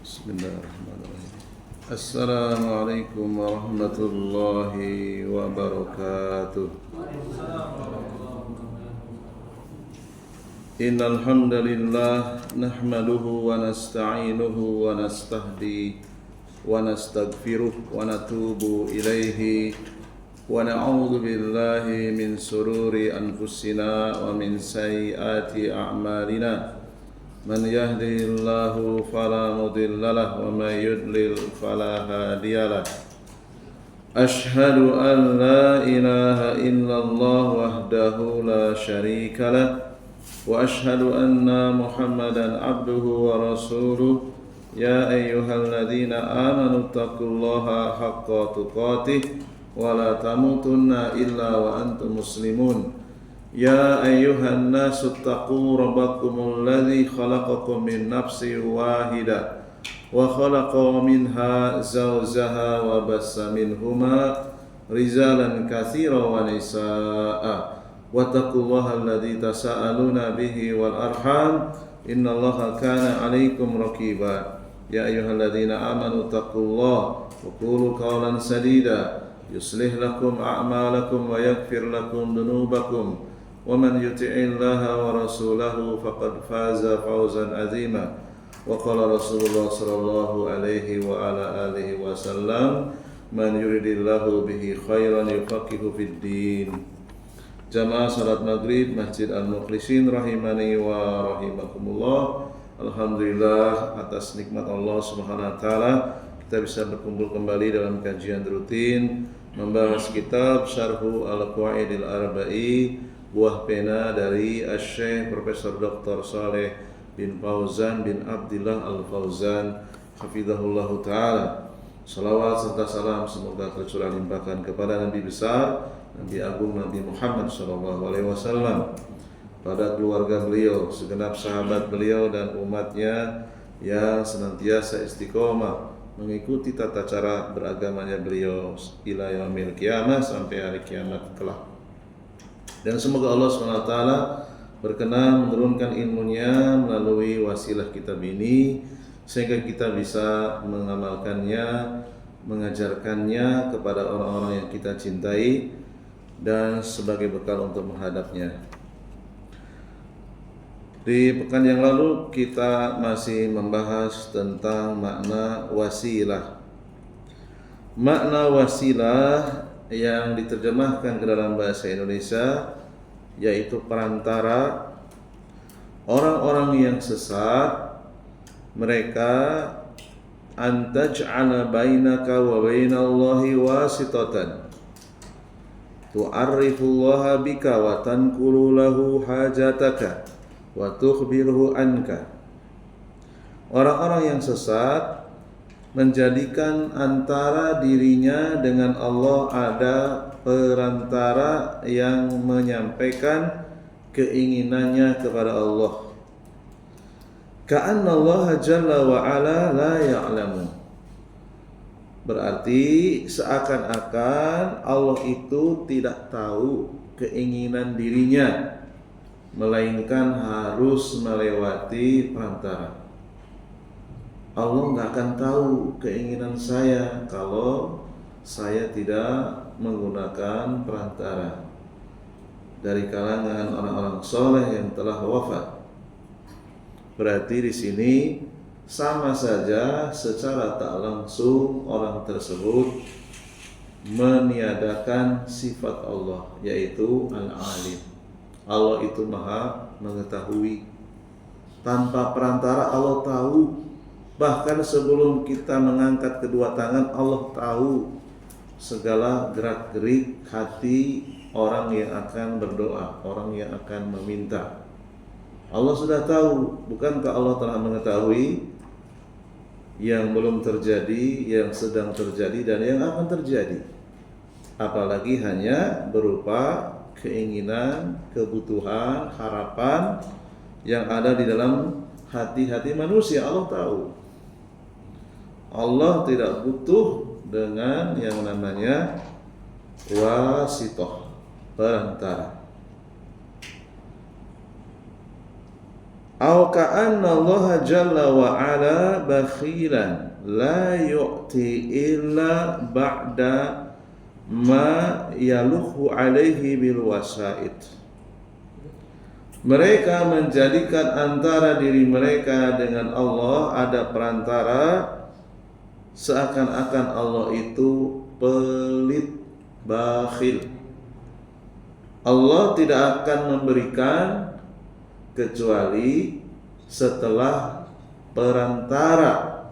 Bismillahirrahmanirrahim. Assalamualaikum warahmatullahi wabarakatuh. Innal hamdalillah nahmaduhu wa nasta'inuhu wa nastahdi wa nastaghfiruh wa natubu ilaihi wa na'udzu billahi min sururi anfusina wa min sayyiati a'malina. Man yahdihillahu fala mudilla lahu wa may yudlil fala hadiyalah. Ashhadu an la ilaha illallah wahdahu la syarika lah wa ashhadu anna Muhammadan abduhu wa rasuluh. Ya ayyuhalladzina amanu taqullaha haqqa tuqatih wa la tamutunna illa wa antum muslimun. Ya ayyuhan nasu taqu rabbakumul ladzi khalaqakum min nafsin wahidah wa khalaqa minha zawjaha wa bassa minhuma rijalan katsiran wa nisaa'a wattaqullaha alladzi tasaaluna bihi wal arham innallaha kana 'alaikum raqiba. Ya ayyuhalladzina amanu taqullaha wa qulu qawlan sadida yuslih lakum a'malakum wa yaghfir lakum dhunubakum wa man yuti'illaha wa rasulahu faqad faza fawzan 'azima. Wa qala Rasulullah sallallahu alaihi wa ala alihi wasallam man yuridillahu bihi khairan yufaqihu fid din. Jamaah salat maghrib Masjid Al-Mukhlisin rahimani wa rahimakumullah. Alhamdulillah atas nikmat Allah Subhanahu wa taala kita bisa berkumpul kembali dalam kajian rutin membahas kitab Syarhu Al-Qawaidil Arba'i, buah pena dari Asy-Syaikh Profesor Dr. Shalih bin Fauzan bin Abdillah Al-Fauzan hafizahullahu taala. Salawat serta salam semoga tercurah limpahkan kepada Nabi besar, Nabi agung Nabi Muhammad sallallahu alaihi wasallam, pada keluarga beliau, segenap sahabat beliau dan umatnya yang senantiasa istiqomah mengikuti tata cara beragamanya beliau ila yaumil qiyamah, sampai hari kiamat kelak. Dan semoga Allah SWT berkenan menurunkan ilmunya melalui wasilah kitab ini, sehingga kita bisa mengamalkannya, mengajarkannya kepada orang-orang yang kita cintai, dan sebagai bekal untuk menghadapnya. Di pekan yang lalu kita masih membahas tentang makna wasilah. Makna wasilah yang diterjemahkan ke dalam bahasa Indonesia yaitu perantara. Orang-orang yang sesat mereka antaj'ala bainaka wa bainallahi wasitatan tu'arrifullaha bika wa tanqulu lahu hajataka wa tukhbiruhu anka. Orang-orang yang sesat menjadikan antara dirinya dengan Allah ada perantara yang menyampaikan keinginannya kepada Allah. Ka'anna Allah jalla wa ala la ya'lamu. Berarti seakan-akan Allah itu tidak tahu keinginan dirinya, melainkan harus melewati perantara. Allah nggak akan tahu keinginan saya kalau saya tidak menggunakan perantara. Dari kalangan orang-orang soleh yang telah wafat. Berarti di sini sama saja secara tak langsung orang tersebut meniadakan sifat Allah, yaitu Al-Alim. Allah itu maha mengetahui. Tanpa perantara Allah tahu. Bahkan sebelum kita mengangkat kedua tangan, Allah tahu segala gerak-gerik hati orang yang akan berdoa, orang yang akan meminta. Allah sudah tahu. Bukankah Allah telah mengetahui yang belum terjadi, yang sedang terjadi, dan yang akan terjadi? Apalagi hanya berupa keinginan, kebutuhan, harapan yang ada di dalam hati-hati manusia. Allah tahu. Allah tidak butuh dengan yang namanya wasitoh, perantara. Au ka'anna Allah jalla wa ala bakhilan la yu'ti illa ba'da ma yaluhu alaihi bil wasaid. Mereka menjadikan antara diri mereka dengan Allah ada perantara, seakan-akan Allah itu pelit, bakhil. Allah tidak akan memberikan kecuali setelah perantara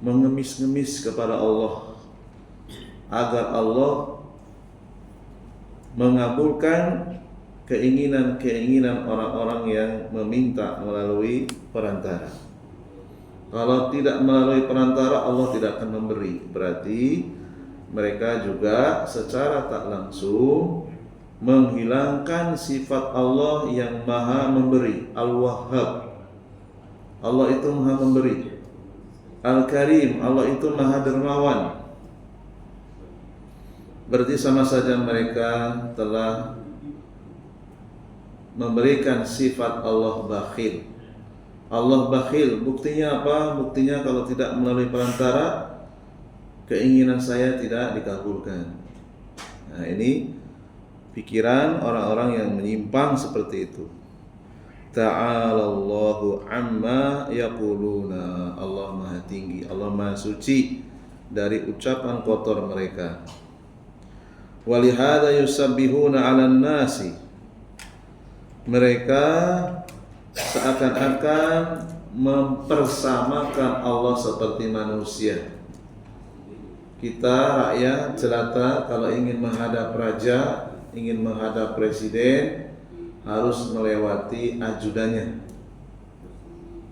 mengemis-ngemis kepada Allah agar Allah mengabulkan keinginan-keinginan orang-orang yang meminta melalui perantara. Kalau tidak melalui perantara, Allah tidak akan memberi. Berarti mereka juga secara tak langsung menghilangkan sifat Allah yang maha memberi, Al-Wahhab. Allah itu maha memberi. Al-Karim, Allah itu maha dermawan. Berarti sama saja mereka telah memberikan sifat Allah bakhil. Allah bakhil, buktinya apa? Buktinya kalau tidak melalui perantara, keinginan saya tidak dikabulkan. Nah, ini pikiran orang-orang yang menyimpang seperti itu. Ta'alallahu amma yaquluna. Allah maha tinggi, Allah maha suci dari ucapan kotor mereka. Walihada yusabbihuna 'alan nasi. Mereka seakan-akan mempersamakan Allah seperti manusia. Kita rakyat jelata kalau ingin menghadap raja, ingin menghadap presiden, harus melewati ajudannya.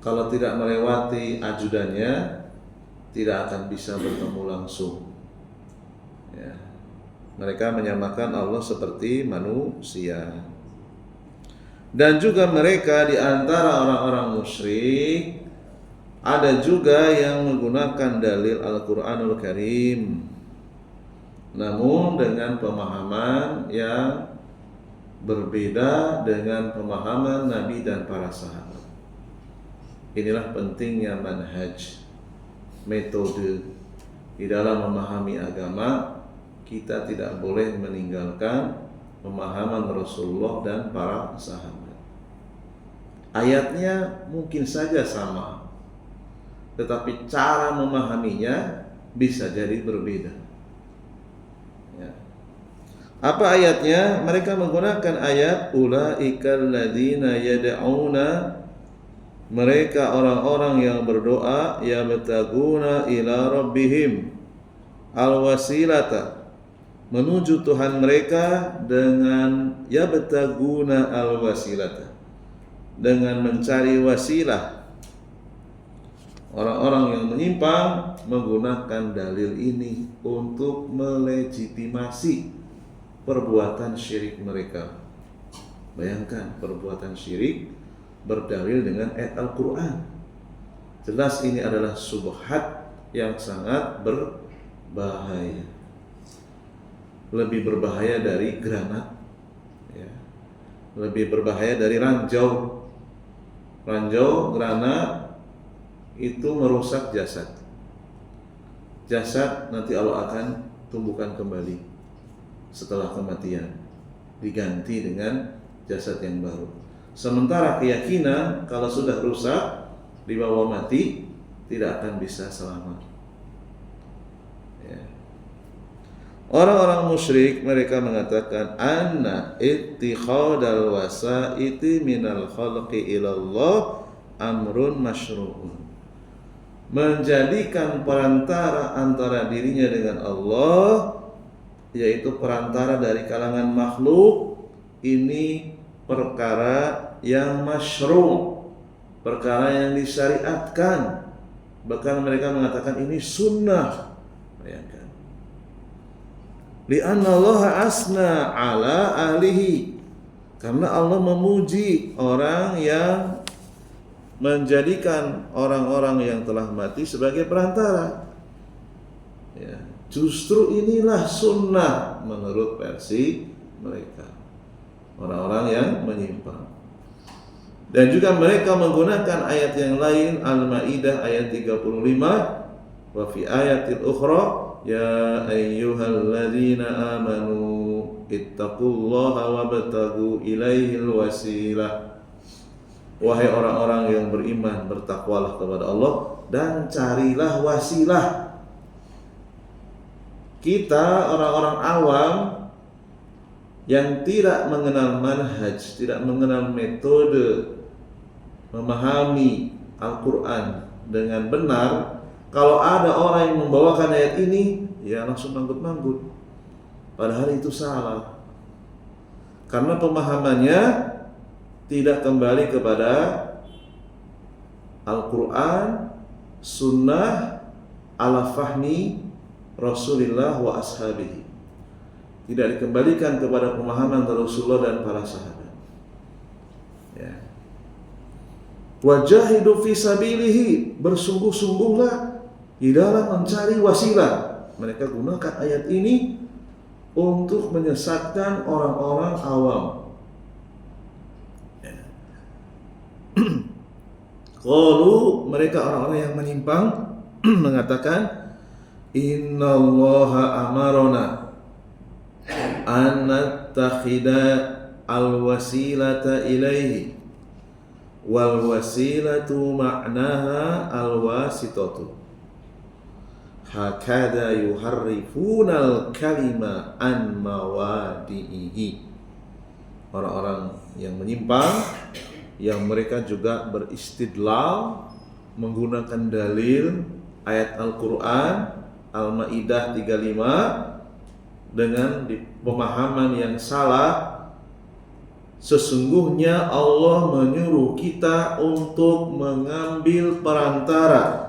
Kalau tidak melewati ajudannya, tidak akan bisa bertemu langsung. Ya. Mereka menyamakan Allah seperti manusia. Dan juga mereka di antara orang-orang musyrik ada juga yang menggunakan dalil Al-Qur'anul Karim, namun dengan pemahaman yang berbeda dengan pemahaman Nabi dan para sahabat. Inilah pentingnya manhaj, metode di dalam memahami agama. Kita tidak boleh meninggalkan pemahaman Rasulullah dan para sahabat. Ayatnya mungkin saja sama, tetapi cara memahaminya bisa jadi berbeda. Ya. Apa ayatnya? Mereka menggunakan ayat ulaikal ladzina yad'una, mereka orang-orang yang berdoa yabtaguna ila rabbihim alwasilata, menuju Tuhan mereka dengan yabtaguna alwasilata, dengan mencari wasilah. Orang-orang yang menyimpang menggunakan dalil ini untuk melegitimasi perbuatan syirik mereka. Bayangkan perbuatan syirik berdalil dengan ayat Al-Quran. Jelas ini adalah subhat yang sangat berbahaya. Lebih berbahaya dari granat, ya. Lebih berbahaya dari ranjau. Ranjau, granat itu merusak jasad. Jasad nanti Allah akan tumbuhkan kembali setelah kematian, diganti dengan jasad yang baru. Sementara keyakinan kalau sudah rusak, dibawa mati, tidak akan bisa selamat. Ya. Orang-orang musyrik mereka mengatakan anna ittikhadal wasaiti minal khalqi ilallah amrun masyru'un. Menjadikan perantara antara dirinya dengan Allah, yaitu perantara dari kalangan makhluk, ini perkara yang masyru', perkara yang disyariatkan. Bahkan mereka mengatakan ini sunnah. Bayangkan. Li'anna Allah asna ala ahlihi, karena Allah memuji orang yang menjadikan orang-orang yang telah mati sebagai perantara. Ya, justru inilah sunnah menurut versi mereka, orang-orang yang menyimpang. Dan juga mereka menggunakan ayat yang lain, Al-Maidah ayat 35, wa fi ayatil ukhra ya ayyuhalladzina amanu ittaqullaha wabtagu ilaihil wasilah. Wahai orang-orang yang beriman, bertakwalah kepada Allah dan carilah wasilah. Kita orang-orang awam yang tidak mengenal manhaj, tidak mengenal metode memahami Al-Quran dengan benar, kalau ada orang yang membawakan ayat ini, ya langsung manggut-manggut. Padahal itu salah. Karena pemahamannya tidak kembali kepada Al-Quran, Sunnah, ala fahmi Rasulullah wa ashabihi. Tidak dikembalikan kepada pemahaman Rasulullah dan para sahabat. Ya. Wajahidu fi sabilihi, bersungguh-sungguhlah di dalam mencari wasilah. Mereka gunakan ayat ini untuk menyesatkan orang-orang awam. Qalu, mereka orang-orang yang menyimpang mengatakan, innallaha amarona an nattakhidha al-wasilata ilaihi wal wasilatu ma'naha al-wasitatu hakadha yuharrifunal kalima an mawadi'ihi. Orang-orang yang menyimpang, yang mereka juga beristidlal menggunakan dalil ayat Al-Quran Al-Maidah 35 dengan pemahaman yang salah. Sesungguhnya Allah menyuruh kita untuk mengambil perantara,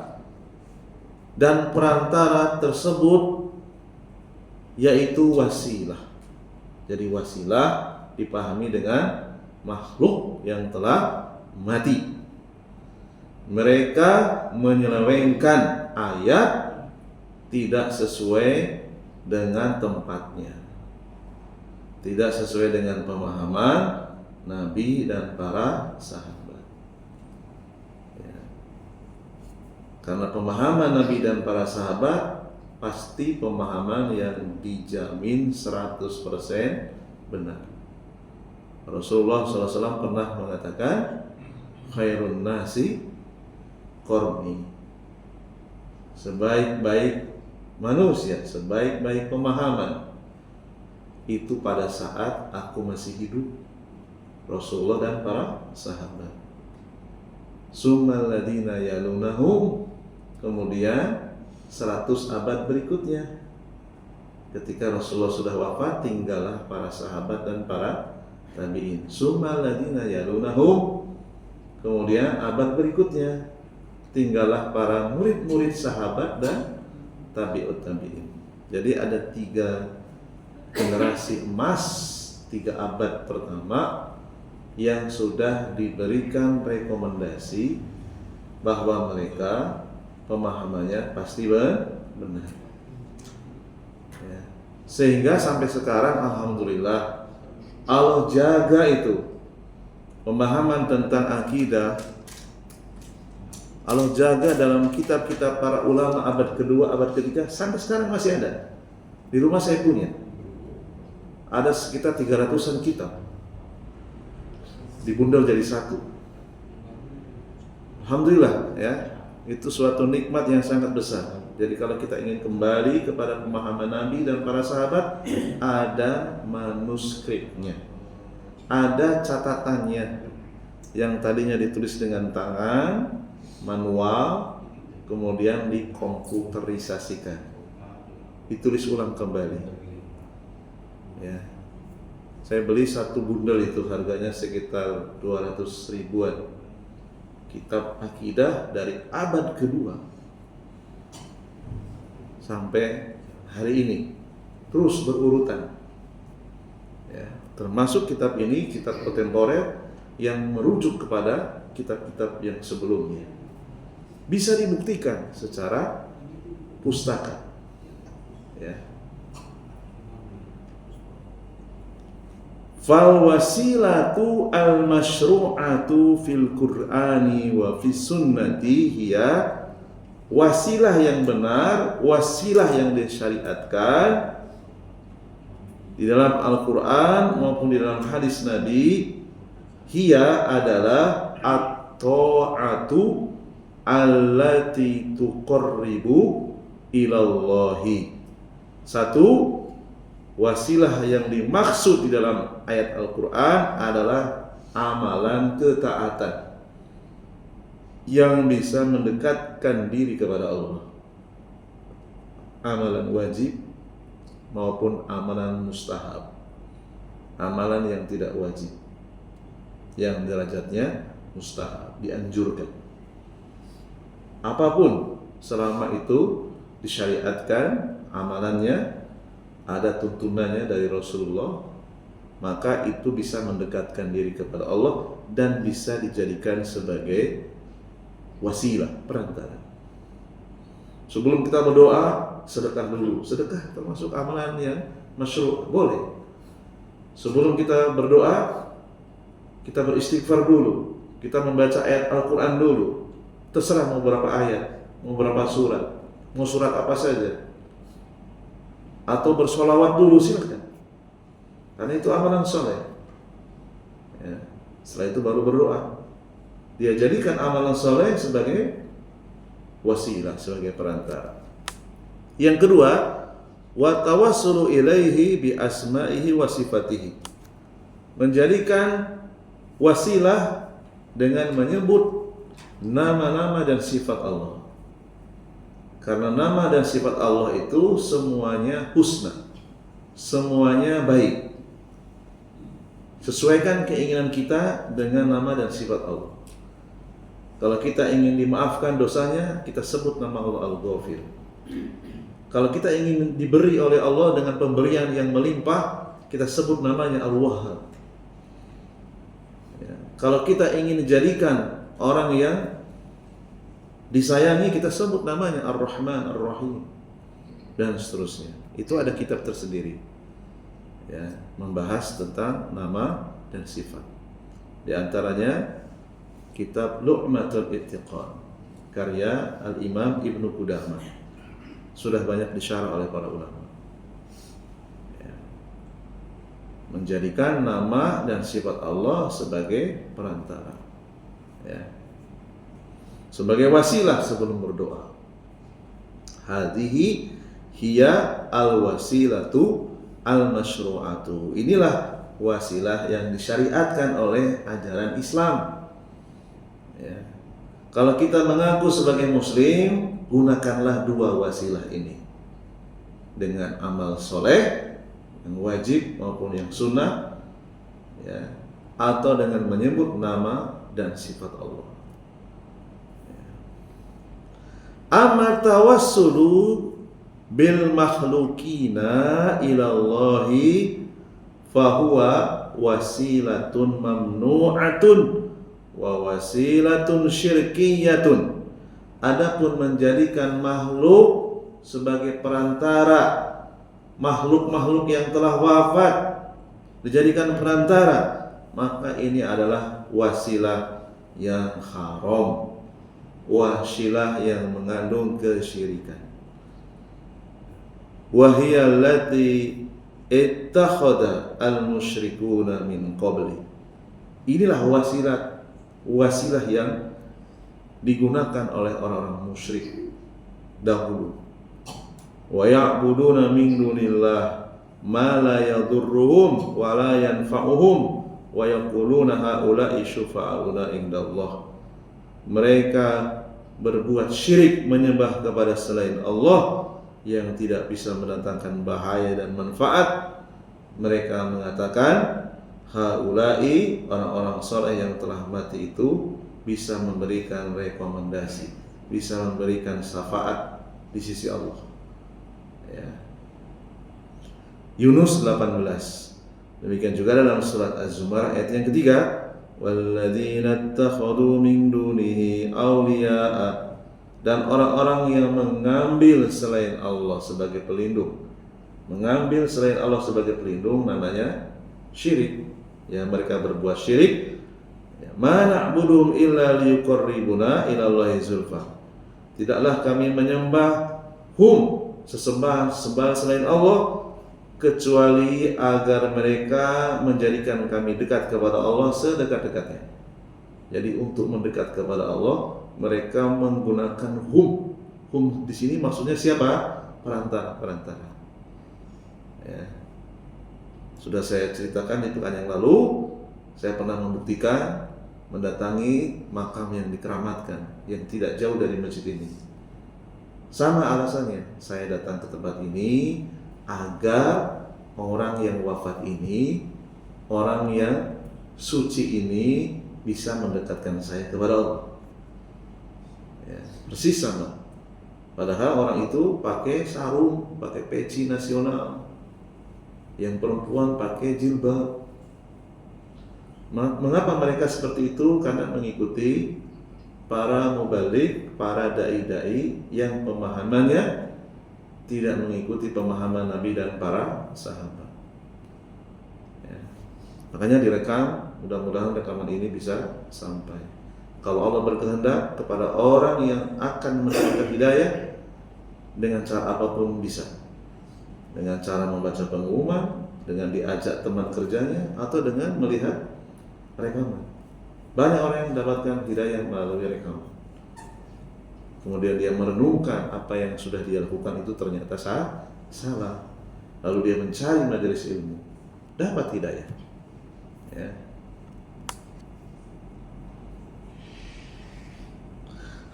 dan perantara tersebut yaitu wasilah. Jadi wasilah dipahami dengan makhluk yang telah mati. Mereka menyelewengkan ayat tidak sesuai dengan tempatnya, tidak sesuai dengan pemahaman Nabi dan para sahabat. Ya. Karena pemahaman Nabi dan para sahabat pasti pemahaman yang dijamin 100% benar. Rasulullah SAW pernah mengatakan, khairun nasi qarni, sebaik-baik manusia, sebaik-baik pemahaman itu pada saat aku masih hidup, Rasulullah dan para sahabat. Summal ladina yalunahum, kemudian 100 abad berikutnya, ketika Rasulullah sudah wafat, tinggallah para sahabat dan para tabi'in. Summal ladina yalunahum, kemudian abad berikutnya tinggallah para murid-murid sahabat dan tabi'ut tabi'in. Jadi ada 3 generasi emas, 3 abad pertama yang sudah diberikan rekomendasi bahwa mereka pemahamannya pasti benar. Ya. Sehingga sampai sekarang alhamdulillah Allah jaga itu pemahaman tentang akidah. Allah jaga dalam kitab-kitab para ulama abad kedua, abad ketiga, sampai sekarang masih ada. Di rumah saya punya. Ada sekitar 300-an kitab. Dibundel jadi satu. Alhamdulillah ya. Itu suatu nikmat yang sangat besar. Jadi kalau kita ingin kembali kepada pemahaman Nabi dan para sahabat, ada manuskripnya, ada catatannya yang tadinya ditulis dengan tangan, manual, kemudian dikomputerisasikan, ditulis ulang kembali. Ya, saya beli satu bundel itu harganya sekitar 200 ribuan. Kitab akidah dari abad kedua sampai hari ini terus berurutan. Ya, termasuk kitab ini kitab kontemporer yang merujuk kepada kitab-kitab yang sebelumnya. Bisa dibuktikan secara pustaka. Ya. Fal wasilatu al masyru'atu fil Qur'ani wa fis sunnati hiya, wasilah yang benar, wasilah yang disyariatkan di dalam Al-Quran maupun di dalam hadis Nabi, hiya adalah at-ta'atu allati tuqarribu ilallahi. Satu, wasilah yang dimaksud di dalam ayat Al-Quran adalah amalan ketaatan yang bisa mendekatkan diri kepada Allah, amalan wajib maupun amalan mustahab, amalan yang tidak wajib, yang derajatnya mustahab, dianjurkan. Apapun selama itu disyariatkan amalannya, ada tuntunannya dari Rasulullah, maka itu bisa mendekatkan diri kepada Allah dan bisa dijadikan sebagai wasilah, perantara. Sebelum kita berdoa, sedekah dulu. Sedekah termasuk amalan yang masyru', boleh. Sebelum kita berdoa, kita beristighfar dulu. Kita membaca ayat Al-Quran dulu. Terserah mau berapa ayat, mau berapa surat, mau surat apa saja. Atau bersolawat dulu, silakan. Karena itu amalan soleh. Ya. Setelah itu baru berdoa. Dia jadikan amalan soleh sebagai wasilah, sebagai perantara. Yang kedua, wa tawassulu ilaihi bi asma'ihi wa sifatihi. Menjadikan wasilah dengan menyebut nama-nama dan sifat Allah. Karena nama dan sifat Allah itu semuanya husna, semuanya baik. Sesuaikan keinginan kita dengan nama dan sifat Allah. Kalau kita ingin dimaafkan dosanya, kita sebut nama Allah Al-Ghafir. Kalau kita ingin diberi oleh Allah dengan pemberian yang melimpah, kita sebut namanya Al-Wahhab. Ya. Kalau kita ingin dijadikan orang yang disayangi, kita sebut namanya Ar-Rahman, Ar-Rahim, dan seterusnya. Itu ada kitab tersendiri, ya, membahas tentang nama dan sifat. Di antaranya kitab Lu'matul I'tiqad karya Al-Imam Ibnu Qudamah, sudah banyak disyarah oleh para ulama. Ya. Menjadikan nama dan sifat Allah sebagai perantara, ya, sebagai wasilah sebelum berdoa. Hadhihi hiya al-wasilatu al-masyru'atu. Inilah wasilah yang disyariatkan oleh ajaran Islam. Ya. Kalau kita mengaku sebagai muslim, gunakanlah dua wasilah ini. Dengan amal soleh, yang wajib maupun yang sunnah, ya, atau dengan menyebut nama dan sifat Allah. Amma tawassulu bil makhlukina ilallahi fahuwa wasilatun mamnu'atun wa wasilatun syirkiyatun. Adapun menjadikan makhluk sebagai perantara, makhluk-makhluk yang telah wafat dijadikan perantara, maka ini adalah wasilah yang haram, wasilah yang mengandung kesyirikan. Wahiyya allati ittakhadha al-musyrikuna min qabli. Inilah wasilah yang digunakan oleh orang-orang musyrik dahulu. Wa ya'buduna min dunillah ma la yadurruhum wa la yanfa'uhum wa yaquluna haula'i syufa'auna indallah. Mereka berbuat syirik, menyembah kepada selain Allah yang tidak bisa mendatangkan bahaya dan manfaat. Mereka mengatakan haula'i, orang-orang saleh yang telah mati itu bisa memberikan rekomendasi, bisa memberikan syafaat di sisi Allah. Ya. Yunus 18. Demikian juga dalam surat Az-Zumar ayat yang ketiga, walladzina ittakhadhu min dunihi awliya'a, dan orang-orang yang mengambil selain Allah sebagai pelindung. Mengambil selain Allah sebagai pelindung namanya syirik. yang mereka berbuat syirik, ma na'buduhum illa liyuqarribuna ila Allahi zulfa. Tidaklah kami menyembah sesembah selain Allah kecuali agar mereka menjadikan kami dekat kepada Allah sedekat-dekatnya. Jadi untuk mendekat kepada Allah mereka menggunakan hum. Hum di sini maksudnya siapa? Perantara. Ya. Sudah saya ceritakan di pekan yang lalu, saya pernah membuktikan mendatangi makam yang dikeramatkan yang tidak jauh dari masjid ini. Sama alasannya, saya datang ke tempat ini agar orang yang wafat ini, orang yang suci ini bisa mendekatkan saya kepada Allah. Ya, persis sama. Padahal orang itu pakai sarung, pakai peci nasional, yang perempuan pakai jilbab. Mengapa mereka seperti itu? Karena mengikuti para mubalik, para dai-dai yang pemahamannya tidak mengikuti pemahaman Nabi dan para sahabat. Ya. Makanya direkam, mudah-mudahan rekaman ini bisa sampai. Kalau Allah berkehendak kepada orang yang akan mendapatkan hidayah dengan cara apapun bisa. Dengan cara membaca pengumuman, dengan diajak teman kerjanya, atau dengan melihat rekaman. Banyak orang yang mendapatkan hidayah melalui rekaman. Kemudian dia merenungkan apa yang sudah dia lakukan itu ternyata salah. Lalu dia mencari majelis ilmu, dapat hidayah. Ya.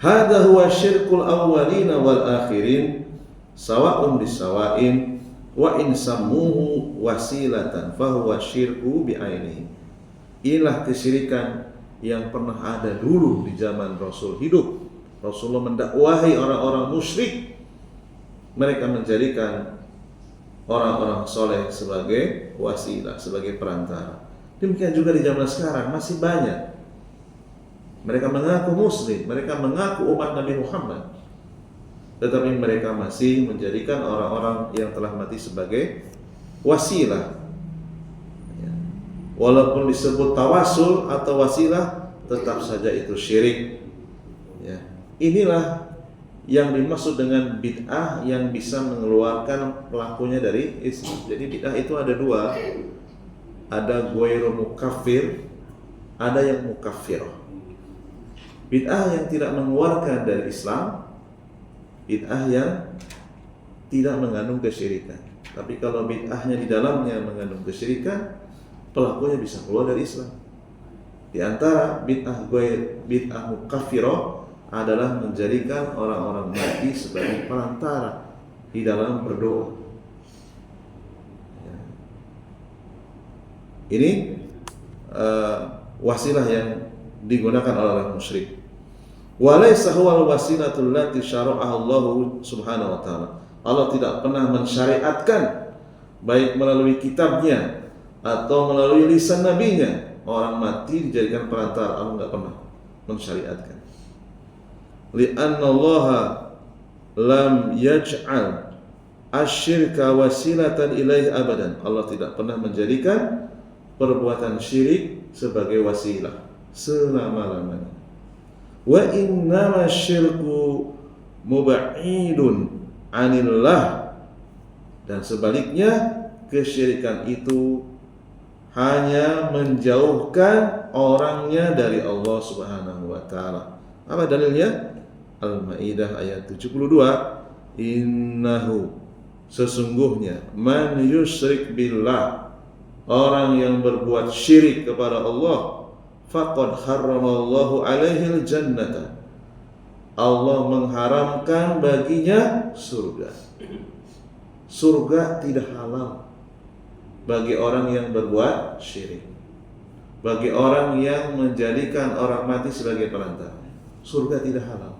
Hadza huwa syirkul awwalina wal akhirin sawa'un bisawa'in wa in sammuhu wasilatan fahuwa syirku bi'ainihi. Inilah kesyirikan yang pernah ada dulu di zaman Rasul hidup. Rasulullah mendakwahi orang-orang musyrik. Mereka menjadikan orang-orang soleh sebagai wasilah, sebagai perantara. Demikian juga di zaman sekarang masih banyak. Mereka mengaku muslim, mereka mengaku umat Nabi Muhammad, tetapi mereka masih menjadikan orang-orang yang telah mati sebagai wasilah. Walaupun disebut tawasul atau wasilah, tetap saja itu syirik. Ya. Inilah yang dimaksud dengan bid'ah yang bisa mengeluarkan pelakunya dari Islam. Jadi bid'ah itu ada dua, ada ghairu mukaffir, ada yang mukaffirah. Bid'ah yang tidak mengeluarkan dari Islam, bid'ah yang tidak mengandung kesyirikan. Tapi kalau bid'ahnya di dalamnya mengandung kesyirikan, pelakunya bisa keluar dari Islam. Di antara bid'ah mukaffirah adalah menjadikan orang-orang mati sebagai perantara di dalam berdoa. Ya. Ini wasilah yang digunakan oleh orang musyrik. Walaysa huwal wasilatul lati syara'aha Allah Subhanahu wa taala. Allah tidak pernah mensyariatkan baik melalui kitabnya atau melalui lisan nabinya orang mati dijadikan perantara. Allah enggak pernah mensyariatkan. Li'anna Allah lam yaj'al asyirka wasilatan ilaihi abadan. Allah tidak pernah menjadikan perbuatan syirik sebagai wasilah selama-lamanya. Wa innama syirku muba'idun anillah, dan sebaliknya kesyirikan itu hanya menjauhkan orangnya dari Allah Subhanahu wa taala. Apa dalilnya? Al-Maidah ayat 72. Innahu, sesungguhnya, man yusyrik billah, orang yang berbuat syirik kepada Allah, faqad harramallahu alaihil jannata, Allah mengharamkan baginya surga. Surga tidak halal bagi orang yang berbuat syirik, bagi orang yang menjadikan orang mati sebagai perantara. Surga tidak halal.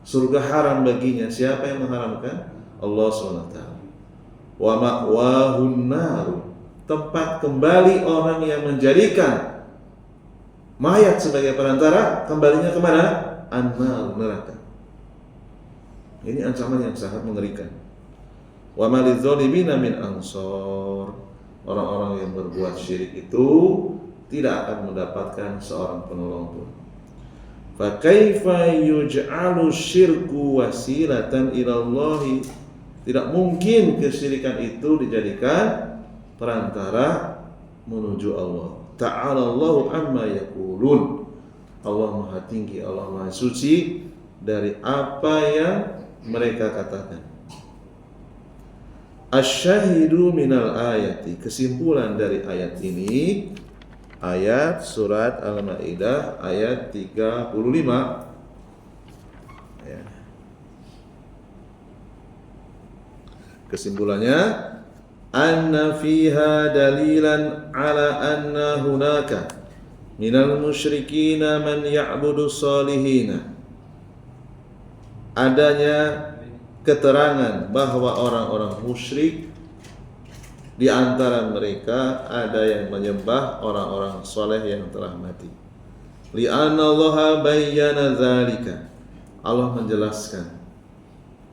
Surga haram baginya. Siapa yang mengharamkan? Allah SWT. Wa ma'wahun naru, tempat kembali orang yang menjadikan mayat sebagai perantara, kembalinya kemana? An-nar, neraka. Ini ancaman yang sangat mengerikan. Wa ma lidzalimina min ansor, orang-orang yang berbuat syirik itu tidak akan mendapatkan seorang penolong pun. Fa kaifa yuj'alu syirku wasilatan ila Allah? Tidak mungkin kesyirikan itu dijadikan perantara menuju Allah. Ta'ala Allahu amma yaqulun. Allah Maha Tinggi, Allah Maha Suci dari apa yang mereka katakan. Asy-syahidu minal ayati, kesimpulan dari ayat ini, ayat surat Al-Maidah ayat 35 ya. Kesimpulannya, anna fiha dalilan ala anna hunaka minal musyrikina man ya'budu salihina. Adanya keterangan bahwa orang-orang musyrik di antara mereka ada yang menyembah orang-orang soleh yang telah mati. Li'anna Allah bayyana dzalika. Allah menjelaskan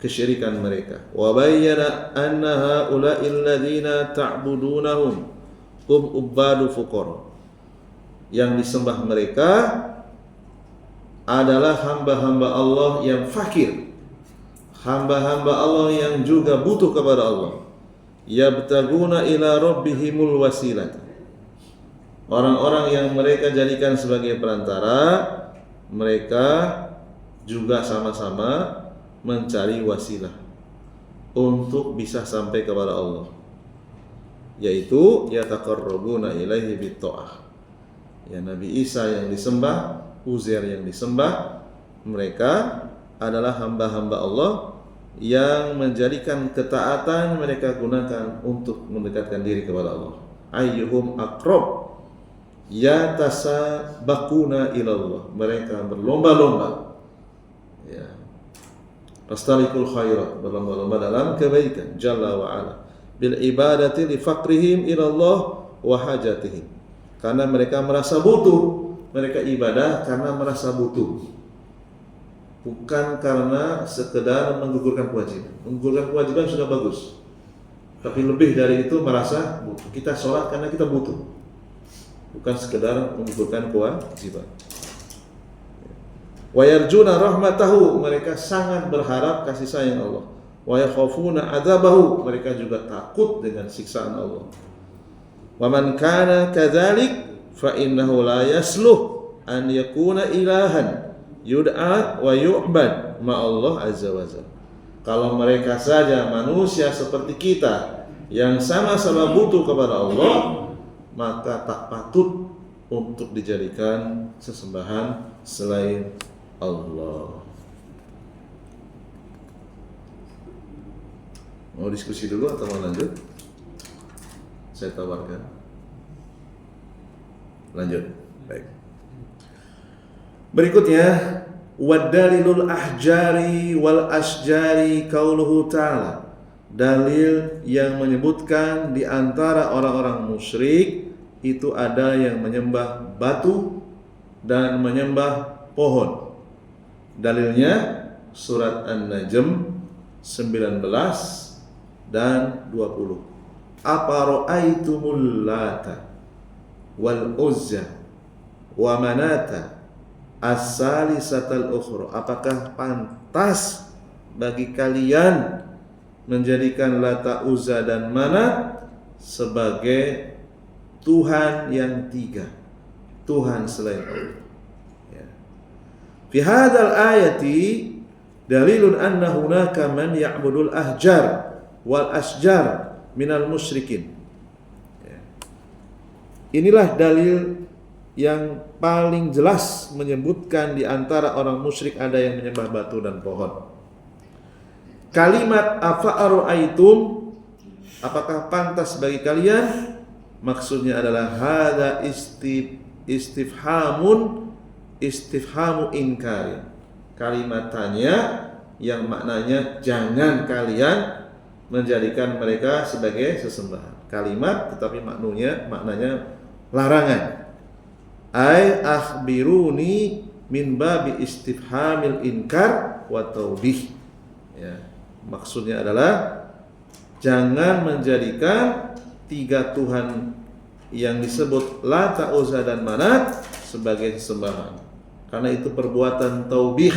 kesyirikan mereka. Wa bayyana anna haula'il ladzina ta'budunahum hum ubadu fuqara. Yang disembah mereka adalah hamba-hamba Allah yang fakir, hamba-hamba Allah yang juga butuh kepada Allah. Yabtaguna ila rabbihimul wasilah. Orang-orang yang mereka jadikan sebagai perantara, mereka juga sama-sama mencari wasilah untuk bisa sampai kepada Allah, yaitu yataqarrabuna ilaihi bitta'ah. Ya, Nabi Isa yang disembah, Uzair yang disembah, mereka adalah hamba-hamba Allah yang menjadikan ketaatan mereka gunakan untuk mendekatkan diri kepada Allah. Ayyuhum aqrab yatasabaquna ilallah, mereka berlomba-lomba ya, fastabiqul khairat, berlomba-lomba dalam kebaikan, jalla wa ala, bil ibadati li faqrihim ilallah wa hajatihim, karena mereka merasa butuh. Mereka ibadah karena merasa butuh, bukan karena sekedar menggugurkan kewajiban. Menggugurkan kewajiban sudah bagus, tapi lebih dari itu merasa butuh. Kita sholat karena kita butuh, bukan sekedar menggugurkan kewajiban. Wa yarjuna rahmatahu, mereka sangat berharap kasih sayang Allah. Wa yakhafuna adzabahu, mereka juga takut dengan siksaan Allah. Wa man kana kadzalik fa innahu la yasluh an yakuna ilahan yud'a wa yu'bad ma Allah azza wa jalla. Kalau mereka saja manusia seperti kita yang sama-sama butuh kepada Allah, maka tak patut untuk dijadikan sesembahan selain Allah. Mau diskusi dulu atau mau lanjut? Saya tawarkan. Lanjut. Baik. Berikutnya, wadalilul ahjari wal asjari qauluhu ta'ala. Dalil yang menyebutkan di antara orang-orang musyrik itu ada yang menyembah batu dan menyembah pohon. Dalilnya surat An-Najm 19 dan 20. Afara'aitumul Lata wal Uzza wa Manata as-salisatal ukhra. Apakah pantas bagi kalian menjadikan Lata, Uzza dan Manat sebagai Tuhan yang tiga, Tuhan selain Allah? Ya. Fi hadzal ayati dalilun anna hunaka man ya'budul ahjar wal asjar minal musyrikin. Inilah dalil yang paling jelas menyebutkan di antara orang musyrik ada yang menyembah batu dan pohon. Kalimat afa'ara'aitum, apakah pantas bagi kalian? Maksudnya adalah hadza istifhamu inkari. Kalimat tanya yang maknanya jangan kalian menjadikan mereka sebagai sesembahan. Kalimat tetapi maknanya larangan. Ai akhbiruni min babi istifhamil inkar wa taubih. Ya, maksudnya adalah jangan menjadikan tiga Tuhan yang disebut Lata, Uzza dan Manat sebagai sembahan. Karena itu perbuatan taubih,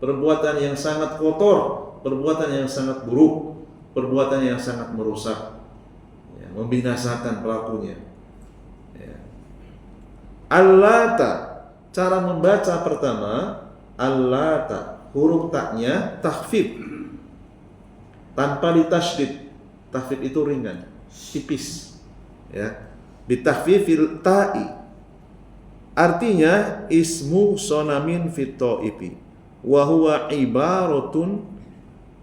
perbuatan yang sangat kotor, perbuatan yang sangat buruk, perbuatan yang sangat merusak, ya, membinasakan pelakunya. Ya. Al-Lata, cara membaca pertama, Al-Lata, huruf taknya takhfif, tanpa ditasydid. Takhfif itu ringan, tipis, ya. Bitakhfifil ta'i, artinya ismu sonamin fit ta'ifi wa huwa ibaratun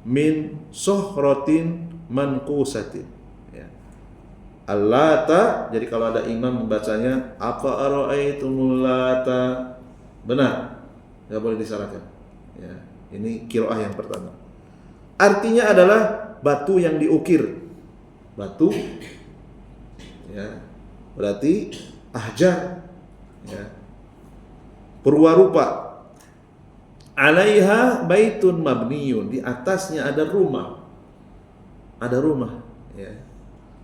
min sohrotin manqusatin, ya. Al-Lata, jadi kalau ada imam membacanya apa ara'aitumul lata, benar, nggak boleh disalahkan, ya. Ini qiraah yang pertama. Artinya adalah batu yang diukir, batu, ya, berarti ahjar, ya, perwarupa. Alaiha baitun mabniyun, di atasnya ada rumah, ya,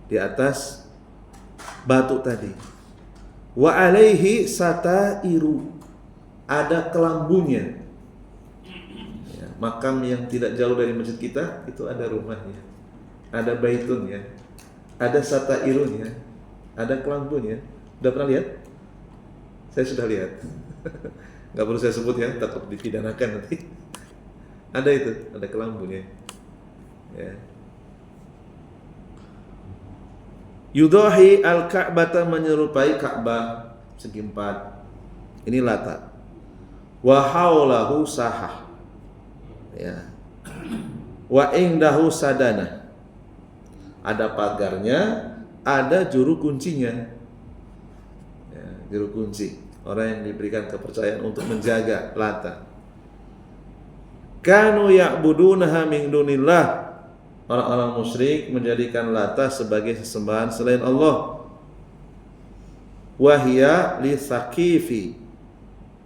di atas batu tadi. Wa alaihi satairu, ada kelambunya, ya, makam yang tidak jauh dari masjid kita itu ada rumahnya, ada baitun, ya, ada satairunnya, ada kelambunya. Udah pernah lihat? Saya sudah lihat. Nggak perlu saya sebut ya, takut dipidanakan nanti. Ada itu, ada kelambunya. Ya. Yudahi al-Ka'bata, menyerupai Ka'bah segi empat. Ini Lata. Wa haulahu sahah. Ya. Wa indahu sadana. Ada pagarnya, ada juru kuncinya. Ya, juru kunci, orang yang diberikan kepercayaan untuk menjaga Lata. Kanu ya'budunaha min dunillah, orang-orang musyrik menjadikan Lata sebagai sesembahan selain Allah. Wahia li saqifi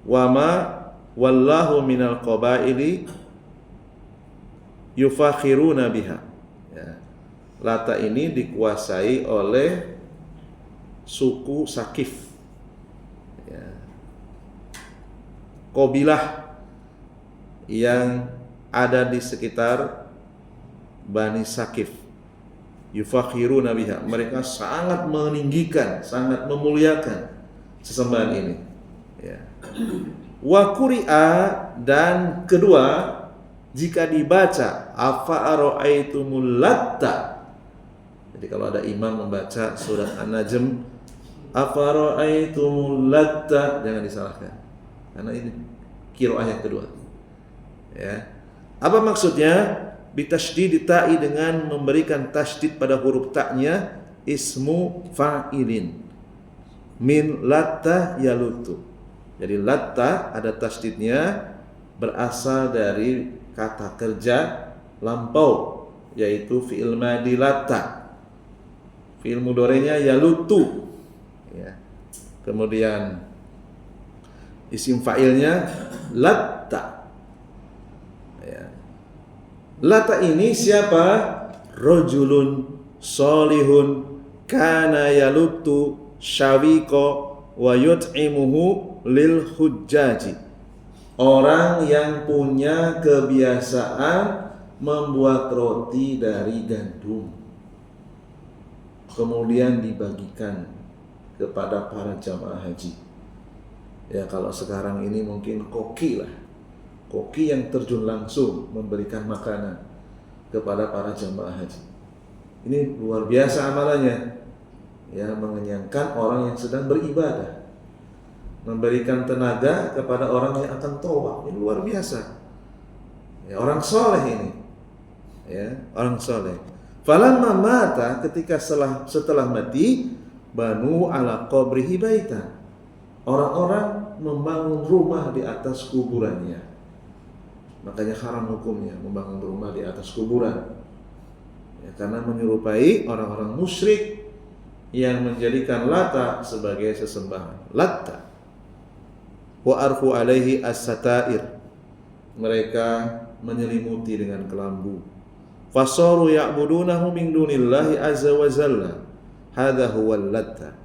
wa ma wallahu minal qabaili yufakhiruna biha. Ya. Lata ini dikuasai oleh suku Sakif, ya, kabilah yang ada di sekitar Bani Sakif. Yufakhiruna biha, mereka sangat meninggikan, sangat memuliakan sesembahan ini, ya. Wa quri'a, dan kedua, jika dibaca afa ara'aitumul Latta. Jadi kalau ada imam membaca surat An-Najm, afara'aitumul Latta, jangan disalahkan, karena ini qiraah yang kedua, ya. Apa maksudnya? Bitasydid ta'i, dengan memberikan tasydid pada huruf ta'nya, ismu fa'ilin min latta yalutu. Jadi Latta ada tasydidnya, berasal dari kata kerja lampau, yaitu fi'il madi Latta. Fi'il mudhari'nya yalutu, ya. Kemudian isim fa'ilnya Latta, ya. Latta ini siapa? Rajulun solihun kana yalutu syawiqo wa yut'imuhu lil hujjaji, orang yang punya kebiasaan membuat roti dari gandum, kemudian dibagikan kepada para jamaah haji. Ya, kalau sekarang ini mungkin koki lah, koki yang terjun langsung memberikan makanan kepada para jamaah haji. Ini luar biasa amalannya, ya, mengenyangkan orang yang sedang beribadah, memberikan tenaga kepada orang yang akan tawaf. Ini luar biasa, ya, orang soleh ini, ya, orang soleh. Falamma mata, ketika setelah mati, banu ala qabrihi baitan, orang-orang membangun rumah di atas kuburannya. Makanya haram hukumnya membangun rumah di atas kuburan, ya, karena menyerupai orang-orang musyrik yang menjadikan Lata sebagai sesembahan. Latta wa arfu alaihi as-satair, mereka menyelimuti dengan kelambu. Fasaru ya'budunahu min dunillahi azza wa jalla, hadza huwal Latta.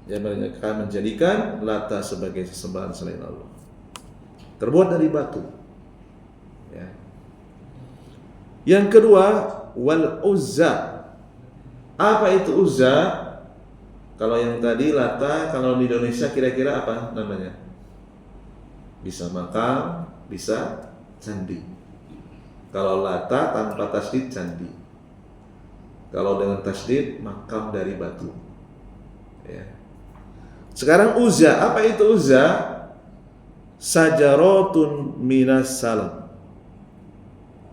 Yang mereka menjadikan Lata sebagai sesembahan selain Allah. Terbuat dari batu. Ya. Yang kedua, wal Uzza. Apa itu Uzza? Kalau yang tadi Lata, kalau di Indonesia kira-kira apa namanya? Bisa makam, bisa candi. Kalau Lata tanpa tasdid candi. Kalau dengan tasdid makam dari batu. Ya. Sekarang Uzza, apa itu Uzza? Sajaratun minas salam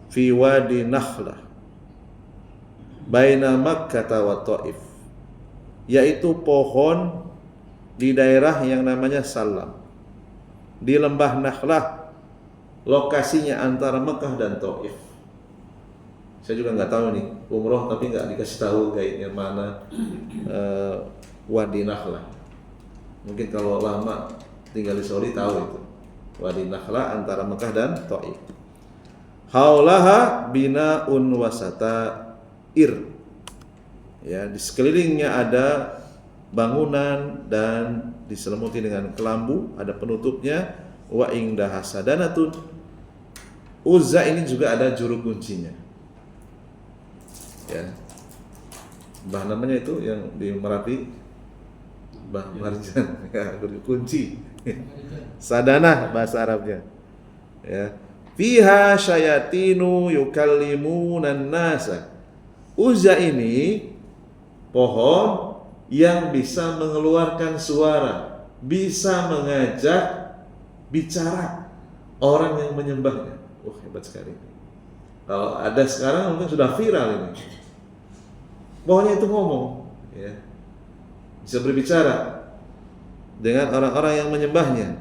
fi wadi Nakhlah baina Makkah wa Taif, yaitu pohon di daerah yang namanya Salam di lembah Nakhlah, lokasinya antara Mekah dan Taif. Saya juga nggak tahu nih, umroh tapi nggak dikasih tahu gaibnya mana Wadi Nakhlah. Mungkin kalau lama tinggal di Saudi tahu itu Wadi Nakhlah antara Mekah dan Taif. Haulaha binaun wasatair. Ya, di sekelilingnya ada bangunan dan diselimuti dengan kelambu, ada penutupnya. Wa indaha sadanatun. Uzza ini juga ada juru kuncinya. Ya. Bah namanya itu yang di Merapi, Bah Marjan, ya, kunci. Sadanah bahasa Arabnya. Ya. Fiha syayatinu yukallimunan nasa. Uzza ini pohon yang bisa mengeluarkan suara, bisa mengajak bicara orang yang menyembahnya. Hebat sekali. Kalau ada sekarang mungkin sudah viral ini. Pohonnya itu ngomong, ya. Bisa berbicara dengan orang-orang yang menyembahnya.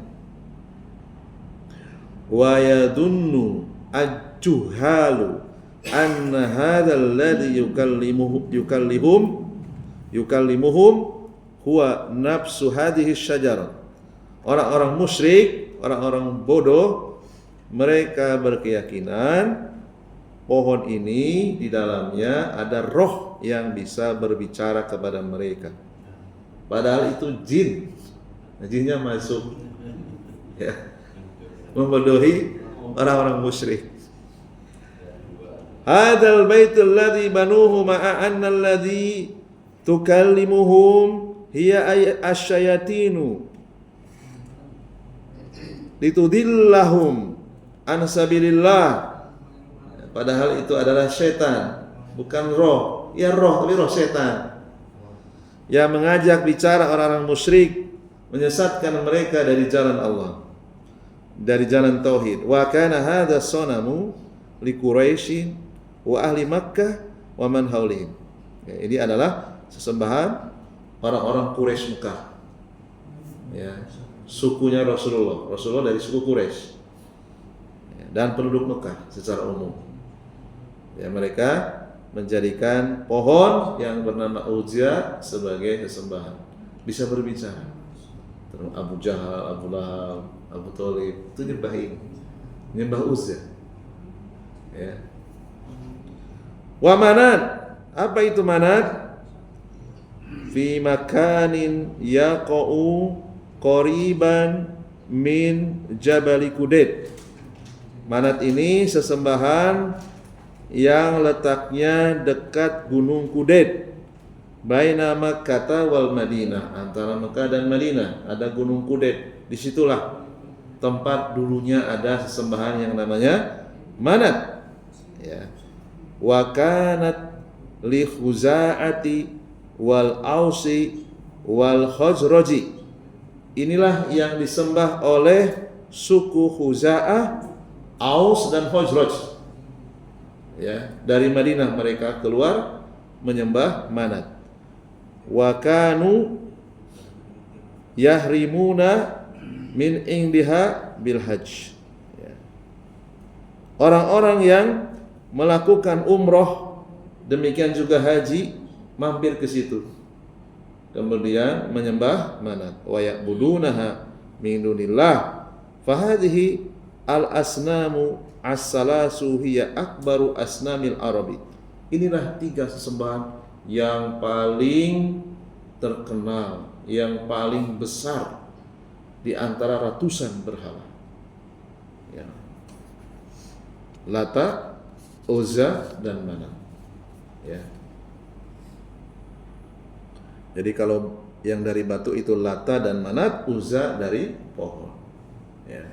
Wa yadunnu ajjuhalu anna hadzal ladzi yukallimuhum huwa nafsu hadhihi syajarah. Orang-orang musyrik, orang-orang bodoh, mereka berkeyakinan pohon ini di dalamnya ada roh yang bisa berbicara kepada mereka. Padahal itu jin. Jinnya masuk, ya, membodohi orang-orang musyrik. Hadzal baitul ladzi banuhu ma'a anna alladzi tukallimuhum hiya asyayatinu litudillahum an sabilillah. Padahal itu adalah setan, bukan roh. Ya roh, tapi roh setan yang mengajak bicara orang-orang musyrik, menyesatkan mereka dari jalan Allah, dari jalan tauhid. Wa kana hadza sanamu li Quraisy wa ahli Makkah wa man haulihim. Ya, ini adalah sesembahan orang-orang Quraisy Mekah. Ya, sukunya Rasulullah. Rasulullah dari suku Quraisy. Ya, dan penduduk Mekah secara umum. Ya, mereka menjadikan pohon yang bernama Uzza sebagai sesembahan. Bisa berbicara. Terus Abu Jahal, Abu Lahab, Abu Thalib itu nyembah Uzza. Ya. Wa Manat, apa itu Manat? Fi makanin yaqa'u qariban min Jabal Qudayd. Manat ini sesembahan yang letaknya dekat Gunung Qudayd, baina Makkah wal Madinah, antara Mekah dan Madinah ada Gunung Qudayd. Disitulah tempat dulunya ada sesembahan yang namanya Manat. Ya. Wa kanat li Khuza'ati wal Ausi wal Khazraji. Inilah yang disembah oleh suku Khuza'ah, Aus dan Khazraj. Ya, dari Madinah mereka keluar menyembah Manat. Wa kanu yahrimuna min indiha bil hajj. Ya. Orang-orang yang melakukan umroh, demikian juga haji, mampir ke situ. Kemudian menyembah Manat. Wa ya'budunaha min dunillah. Fahadhihi al-asnamu as-salasu hiya akbaru asnamil arabi. Inilah 3 sesembahan yang paling terkenal, yang paling besar di antara ratusan berhala. Ya. Lata, Uzza, dan Manat. Ya. Jadi kalau yang dari batu itu Lata dan Manat, Uzza dari pohon. Ya.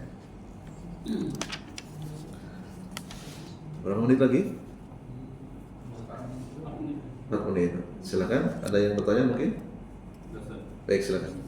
Berapa menit lagi? 4 menit. Silakan. Ada yang bertanya mungkin? Baik, silakan.